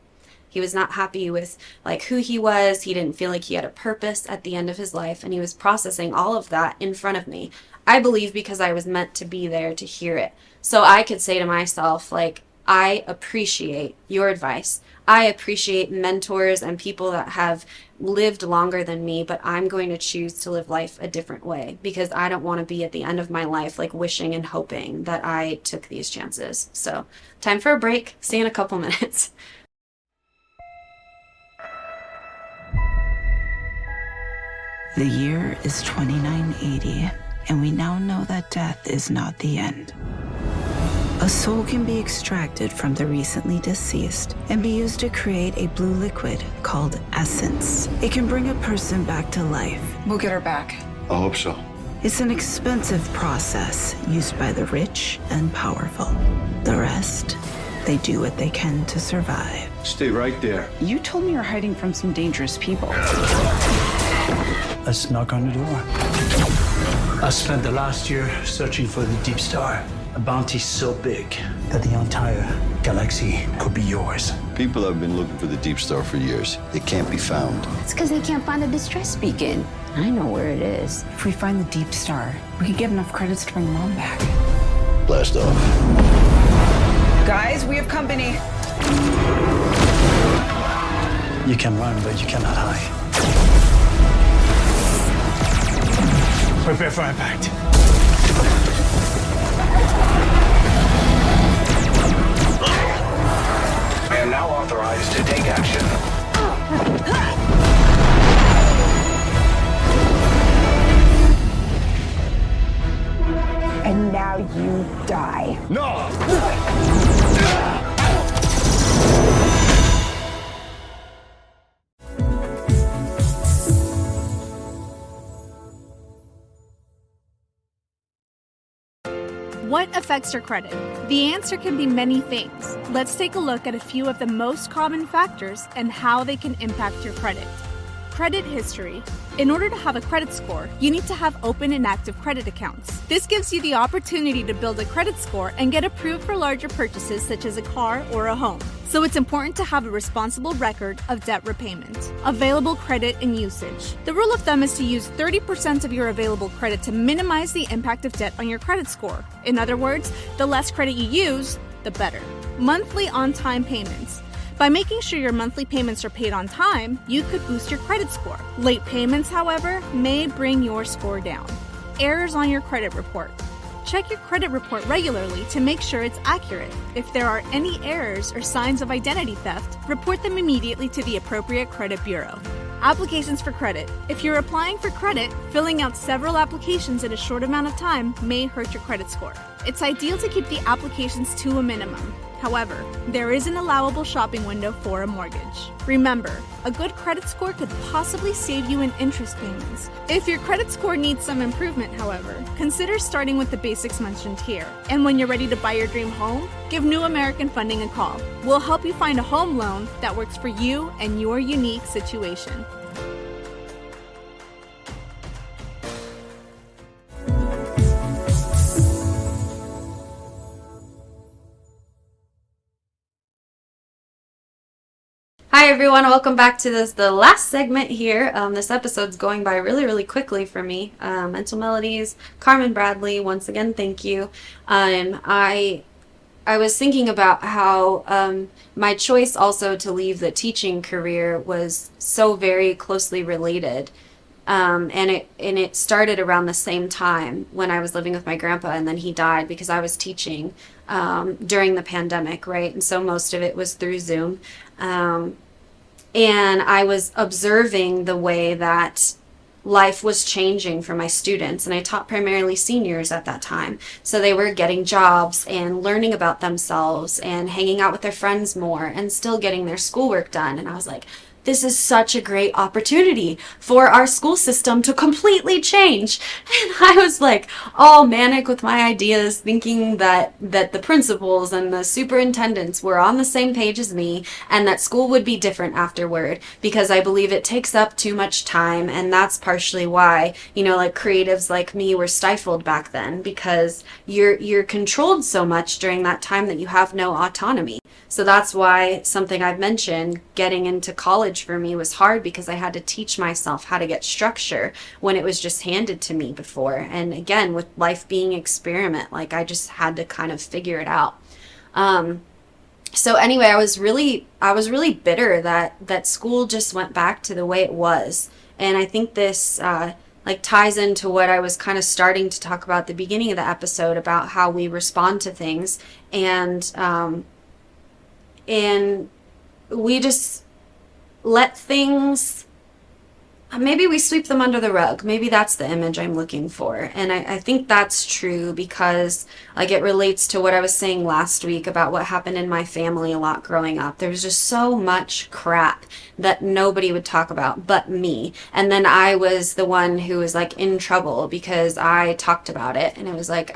He was not happy with like who he was. He didn't feel like he had a purpose at the end of his life, and he was processing all of that in front of me. I believe because I was meant to be there to hear it. So I could say to myself, like, I appreciate your advice. I appreciate mentors and people that have lived longer than me, but I'm going to choose to live life a different way because I don't want to be at the end of my life like wishing and hoping that I took these chances. So, time for a break. See you in a couple minutes. The year is 2980, and we now know that death is not the end. A soul can be extracted from the recently deceased and be used to create a blue liquid called essence. It can bring a person back to life. We'll get her back. I hope so. It's an expensive process used by the rich and powerful. The rest, they do what they can to survive. Stay right there. You told me you're hiding from some dangerous people. Let's knock on the door. I spent the last year searching for the Deep Star. A bounty so big that the entire galaxy could be yours. People have been looking for the Deep Star for years. They can't be found. It's because they can't find the distress beacon. I know where it is. If we find the Deep Star, we could get enough credits to bring Mom back. Blast off. Guys, we have company. You can run, but you cannot hide. Prepare for impact. I am now authorized to take action. And now you die. No! What affects your credit? The answer can be many things. Let's take a look at a few of the most common factors and how they can impact your credit. Credit history. In order to have a credit score, you need to have open and active credit accounts. This gives you the opportunity to build a credit score and get approved for larger purchases such as a car or a home. So it's important to have a responsible record of debt repayment. Available credit and usage. The rule of thumb is to use 30% of your available credit to minimize the impact of debt on your credit score. In other words, the less credit you use, the better. Monthly on-time payments. By making sure your monthly payments are paid on time, you could boost your credit score. Late payments, however, may bring your score down. Errors on your credit report. Check your credit report regularly to make sure it's accurate. If there are any errors or signs of identity theft, report them immediately to the appropriate credit bureau. Applications for credit. If you're applying for credit, filling out several applications in a short amount of time may hurt your credit score. It's ideal to keep the applications to a minimum. However, there is an allowable shopping window for a mortgage. Remember, a good credit score could possibly save you in interest payments. If your credit score needs some improvement, however, consider starting with the basics mentioned here. And when you're ready to buy your dream home, give New American Funding a call. We'll help you find a home loan that works for you and your unique situation. Hi everyone, welcome back to the last segment here. This episode's going by really quickly for me. Mental Melodies, Carmynn Bradley, once again, thank you. I was thinking about how my choice also to leave the teaching career was so very closely related. And it started around the same time when I was living with my grandpa, and then he died because I was teaching during the pandemic, right? And so most of it was through Zoom. And I was observing the way that life was changing for my students, and I taught primarily seniors at that time. So they were getting jobs and learning about themselves and hanging out with their friends more and still getting their schoolwork done. And I was like, this is such a great opportunity for our school system to completely change. And I was like all manic with my ideas, thinking that the principals and the superintendents were on the same page as me, and that school would be different afterward, because I believe it takes up too much time. And that's partially why, like creatives like me were stifled back then, because you're controlled so much during that time that you have no autonomy. So that's why something I've mentioned, getting into college for me was hard, because I had to teach myself how to get structure when it was just handed to me before. And again, with life being experiment, like I just had to kind of figure it out. So anyway, I was really bitter that school just went back to the way it was. And I think this ties into what I was kind of starting to talk about at the beginning of the episode, about how we respond to things. And we just let things maybe we sweep them under the rug. Maybe that's the image I'm looking for. And I think that's true because like it relates to what I was saying last week about what happened in my family a lot growing up. There was just so much crap that nobody would talk about but me. And then I was the one who was like in trouble because I talked about it. And it was like,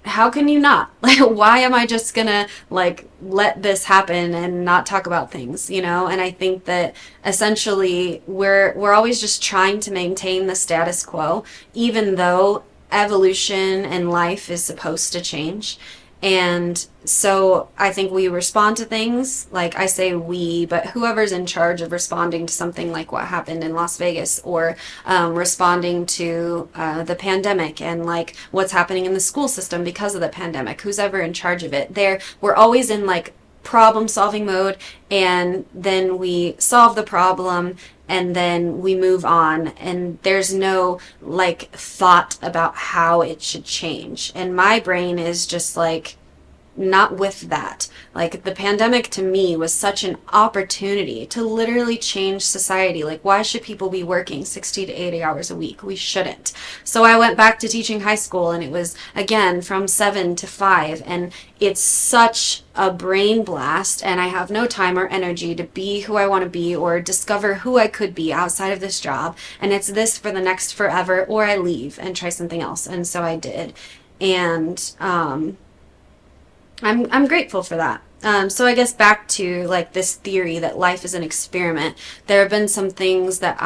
how can you not? Like, why am I just gonna like let this happen and not talk about things, you know? And I think that essentially we're always just trying to maintain the status quo, even though evolution and life is supposed to change. And so I think we respond to things, like I say we, but whoever's in charge of responding to something like what happened in Las Vegas, or responding to the pandemic and like what's happening in the school system because of the pandemic, who's ever in charge of it, we're always in like problem solving mode, and then we solve the problem and then we move on, and there's no like thought about how it should change. And my brain is just like not with that. Like the pandemic to me was such an opportunity to literally change society. Like, why should people be working 60 to 80 hours a week? We shouldn't. So I went back to teaching high school, and it was again from 7 to 5, and it's such a brain blast, and I have no time or energy to be who I want to be or discover who I could be outside of this job. And it's this for the next forever, or I leave and try something else. And so I did. And I'm grateful for that. So I guess back to like this theory that life is an experiment. There have been some things that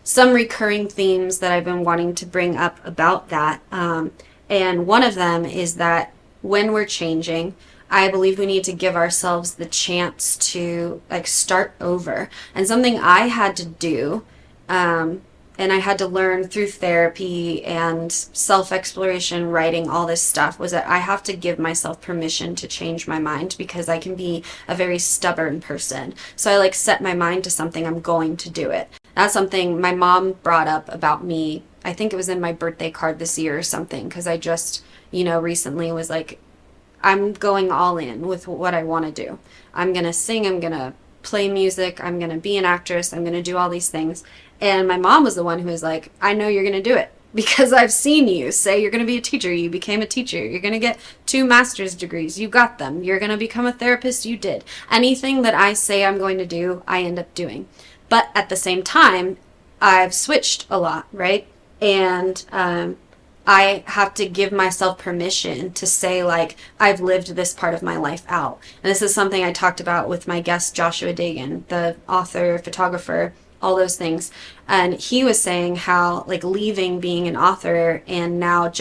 some recurring themes that I've been wanting to bring up about that. And one of them is that when we're changing, I believe we need to give ourselves the chance to like start over. And something I had to do, and I had to learn through therapy and self-exploration, writing, all this stuff, was that I have to give myself permission to change my mind, because I can be a very stubborn person. So I like set my mind to something, I'm going to do it. That's something my mom brought up about me. I think it was in my birthday card this year or something, because I just, recently was like, I'm going all in with what I want to do. I'm going to sing, I'm going to play music, I'm going to be an actress, I'm going to do all these things. And my mom was the one who was like, I know you're going to do it, because I've seen you say you're going to be a teacher. You became a teacher. You're going to get 2 master's degrees. You got them. You're going to become a therapist. You did. Anything that I say I'm going to do, I end up doing. But at the same time, I've switched a lot, right? And I have to give myself permission to say, like, I've lived this part of my life out. And this is something I talked about with my guest, Joshua Dagan, the author, photographer, all those things. And he was saying how like leaving being an author and now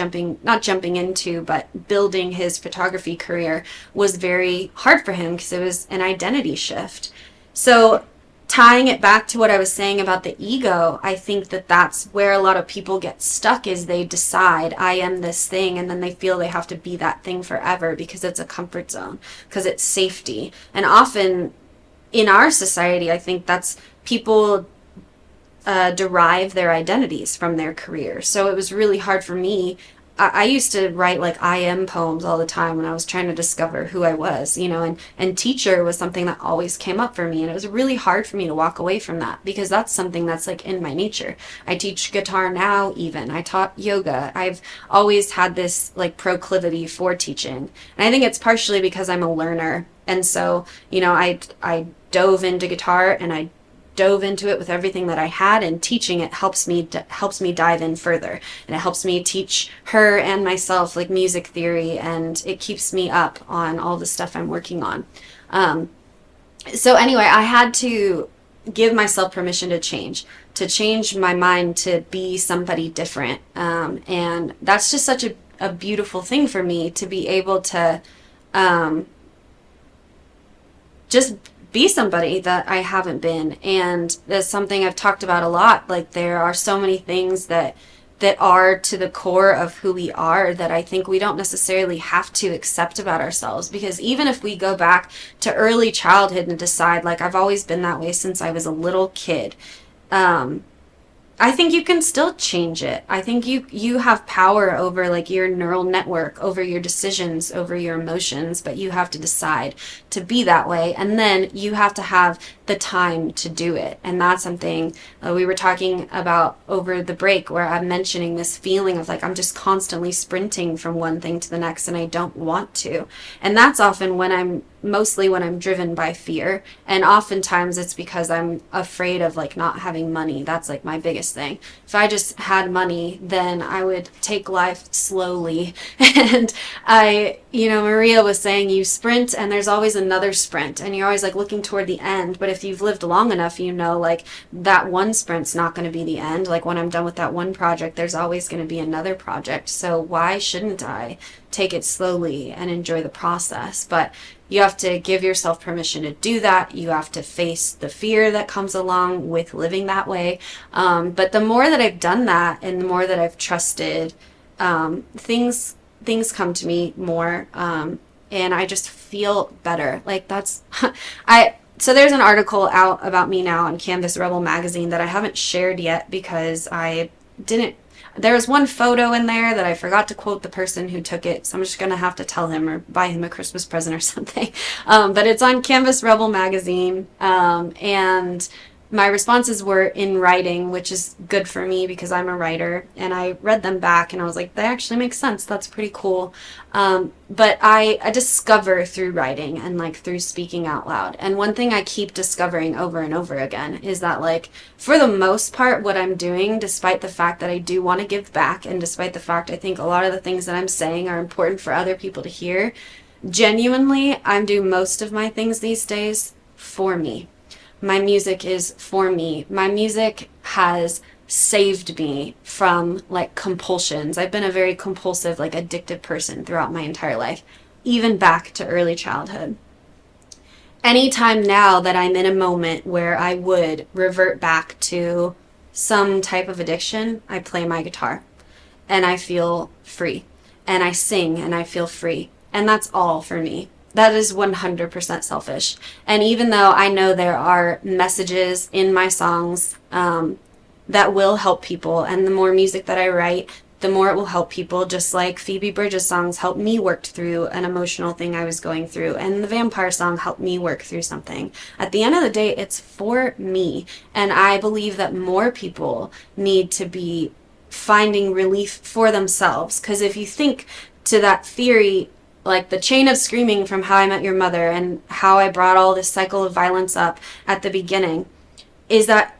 not jumping into, but building his photography career was very hard for him, because it was an identity shift. So tying it back to what I was saying about the ego, I think that that's where a lot of people get stuck, is they decide I am this thing, and then they feel they have to be that thing forever because it's a comfort zone, because it's safety. And often in our society, I think that's people derive their identities from their career. So it was really hard for me. I used to write like I am poems all the time when I was trying to discover who I was, and teacher was something that always came up for me. And it was really hard for me to walk away from that, because that's something that's like in my nature. I teach guitar now, even. I taught yoga. I've always had this like proclivity for teaching. And I think it's partially because I'm a learner. And so, I dove into guitar, and I dove into it with everything that I had, and teaching it helps me dive in further, and it helps me teach her and myself like music theory, and it keeps me up on all the stuff I'm working on. So anyway, I had to give myself permission to change my mind to be somebody different, and that's just such a beautiful thing for me, to be able to just be somebody that I haven't been. And that's something I've talked about a lot. Like, there are so many things that are to the core of who we are that I think we don't necessarily have to accept about ourselves. Because even if we go back to early childhood and decide, like, I've always been that way since I was a little kid, I think you can still change it. I think you have power over like your neural network, over your decisions, over your emotions, but you have to decide to be that way. And then you have to have the time to do it. And that's something we were talking about over the break, where I'm mentioning this feeling of like I'm just constantly sprinting from one thing to the next and I don't want to. And that's often mostly when I'm driven by fear. And oftentimes it's because I'm afraid of like not having money. That's like my biggest thing. If I just had money, then I would take life slowly. And Maria was saying you sprint and there's always another sprint and you're always like looking toward the end. But if you've lived long enough, like that one sprint's not going to be the end. Like when I'm done with that one project, there's always going to be another project. So why shouldn't I take it slowly and enjoy the process? But you have to give yourself permission to do that. You have to face the fear that comes along with living that way. But the more that I've done that and the more that I've trusted, things come to me more. And I just feel better. Like so there's an article out about me now on Canvas Rebel magazine that I haven't shared yet because there was one photo in there that I forgot to quote the person who took it, so I'm just going to have to tell him or buy him a Christmas present or something. But it's on Canvas Rebel magazine, and my responses were in writing, which is good for me because I'm a writer, and I read them back and I was like, they actually make sense. That's pretty cool. But I discover through writing and like through speaking out loud. And one thing I keep discovering over and over again is that like for the most part, what I'm doing, despite the fact that I do want to give back and despite the fact I think a lot of the things that I'm saying are important for other people to hear, genuinely, I'm doing most of my things these days for me. My music is for me. My music has saved me from like compulsions. I've been a very compulsive, like addictive person throughout my entire life, even back to early childhood. Anytime now that I'm in a moment where I would revert back to some type of addiction, I play my guitar and I feel free, and I sing and I feel free. And that's all for me. That is 100% selfish. And even though I know there are messages in my songs that will help people, and the more music that I write, the more it will help people, just like Phoebe Bridgers' songs helped me work through an emotional thing I was going through, and the Vampire song helped me work through something. At the end of the day, it's for me. And I believe that more people need to be finding relief for themselves. Because if you think to that theory, like the chain of screaming from How I Met Your Mother and how I brought all this cycle of violence up at the beginning, is that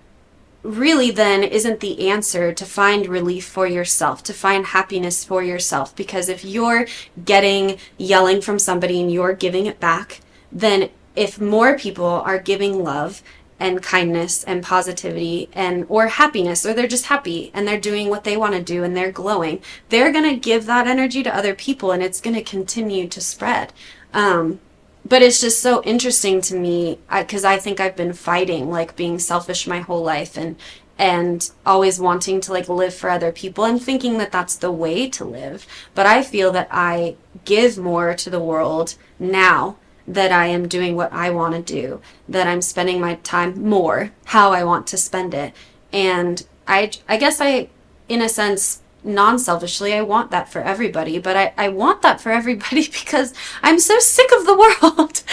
really then isn't the answer to find relief for yourself, to find happiness for yourself. Because if you're getting yelling from somebody and you're giving it back, then if more people are giving love and kindness and positivity or happiness, or they're just happy and they're doing what they want to do and they're glowing, they're going to give that energy to other people and it's going to continue to spread. But it's just so interesting to me because I think I've been fighting like being selfish my whole life and always wanting to like live for other people and thinking that that's the way to live. But I feel that I give more to the world now that I am doing what I want to do, that I'm spending my time more how I want to spend it. And I guess in a sense, non-selfishly, I want that for everybody, but I want that for everybody because I'm so sick of the world.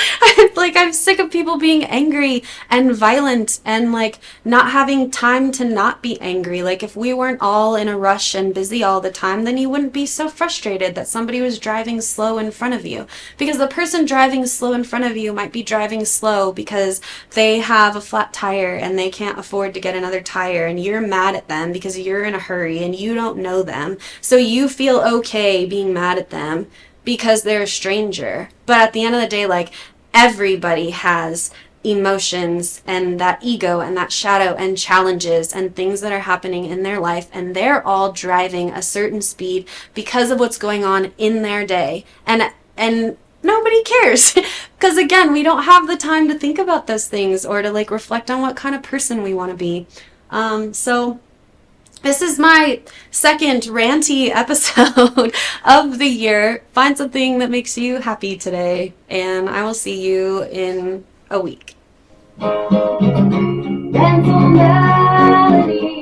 I'm sick of people being angry and violent and like not having time to not be angry. Like if we weren't all in a rush and busy all the time, then you wouldn't be so frustrated that somebody was driving slow in front of you, because the person driving slow in front of you might be driving slow because they have a flat tire and they can't afford to get another tire, and you're mad at them because you're in a hurry and you don't know them, so you feel okay being mad at them because they're a stranger. But at the end of the day, like, everybody has emotions and that ego and that shadow and challenges and things that are happening in their life, and they're all driving a certain speed because of what's going on in their day, and nobody cares because again, we don't have the time to think about those things or to like reflect on what kind of person we want to be. So this is my second ranty episode of the year. Find something that makes you happy today, and I will see you in a week. Mental Melodies.